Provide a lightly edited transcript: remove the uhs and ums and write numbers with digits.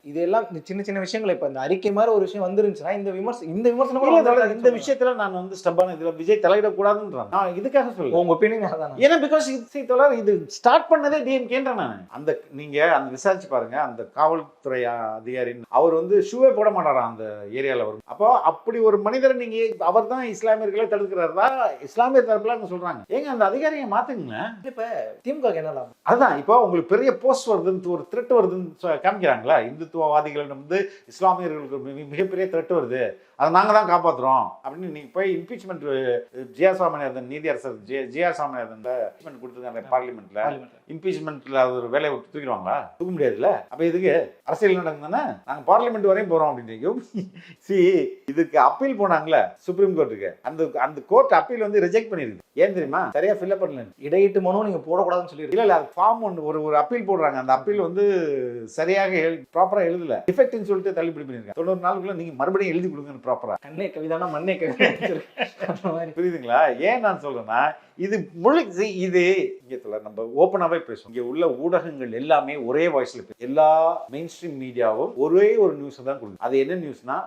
இதெல்லாம் சின்ன சின்ன விஷயங்கள் இப்ப இந்த அறிக்கை மாதிரி ஒரு விஷயம் வந்துருந்துச்சுன்னா இந்த விமர்சனம் கூட இல்ல, இந்த விஷயத்துல நான் வந்து ஸ்டப்பான இதுல விஜய் தலையிடக்கூடாதுன்றான். நான் இதுக்காக சொல்லுவேன். உங்க ஒப்பீனியன் அதான். ஏன்னா பிகாஸ் இது ஸ்டார்ட் பண்ணதே டிஎம்கேன்ற நான் அந்த நீங்க அந்த விசாரிச்சு பாருங்க. அந்த காவல்துறை அதிகாரி அவர் வந்து ஷூவே போட மாட்டாராம் அந்த ஏரியால வரும். அப்போ அப்படி ஒரு மனிதரை நீங்க அவர் தான் இஸ்லாமியர்களை தடுக்கிறாரா இஸ்லாமிய தரப்புல சொல்றாங்க. ஏங்க அந்த அதிகாரியை மாத்துங்க. இப்ப திமுக என்ன லாபம்? அதுதான் இப்போ உங்களுக்கு பெரிய போஸ்ட் வருதுன்னு ஒரு த்ரெட் வருதுன்னு காமிக்கிறாங்களா? இந்துத்துவவாதிகளிடம் வந்து இஸ்லாமியர்களுக்கு மிகப்பெரிய த்ரெட் வருது, அதை நாங்க தான் காப்பாற்றுறோம் அப்படின்னு நீங்க போய் இம்பீச்மெண்ட் ஜியா சாமிநாதன் நீதியரசர் ஜியா சாமிநாதன் இம்பீச்மெண்ட் கொடுத்துருக்காங்க பார்லிமெண்ட்ல. இம்பீச்மெண்ட்ல ஒரு வேலையை விட்டு தூக்கிடுவாங்களா? தூக்க முடியாதுல்ல. அப்ப இதுக்கு அரசியல் நடக்குதுன்னா நாங்க பார்லிமெண்ட் வரையும் போறோம் அப்படின்னு இதுக்கு அப்பீல் போனாங்களே சுப்ரீம் கோர்ட்டுக்கு. அந்த கோர்ட் அப்பீல் வந்து ரிஜெக்ட் பண்ணிருக்கு. ஏன் தெரியுமா? சரியா ஃபில்அப் பண்ணல. இடையீட்டு மனு நீங்க போடக்கூடாதுன்னு சொல்லி இல்ல அது ஃபார்ம் ஒன்று ஒரு அப்பீல் போடுறாங்க. அந்த அப்பீல் வந்து சரியாக ப்ராப்பரா எழுதல, டிஃபெக்ட்னு சொல்லிட்டு தள்ளுபடி பண்ணிருக்காங்க. 90 நாளுக்குள்ள நீங்க மறுபடியும் எழுதி கொடுங்க ப்ராப்பரா. கண்ணே கவிதானா மண்ணே கவிதை. புரியுதுங்களா? ஏன் நான் சொல்றேன்னா இது இது இங்க நம்ம ஓப்பனாவே பேசுவோம். இங்க உள்ள ஊடகங்கள் எல்லாமே ஒரே வாய்ஸ்ல எல்லா மெயின் ஸ்ட்ரீம் மீடியாவும் ஒரே ஒரு நியூஸ் தான் கொடுக்கும். அது என்ன நியூஸ்னா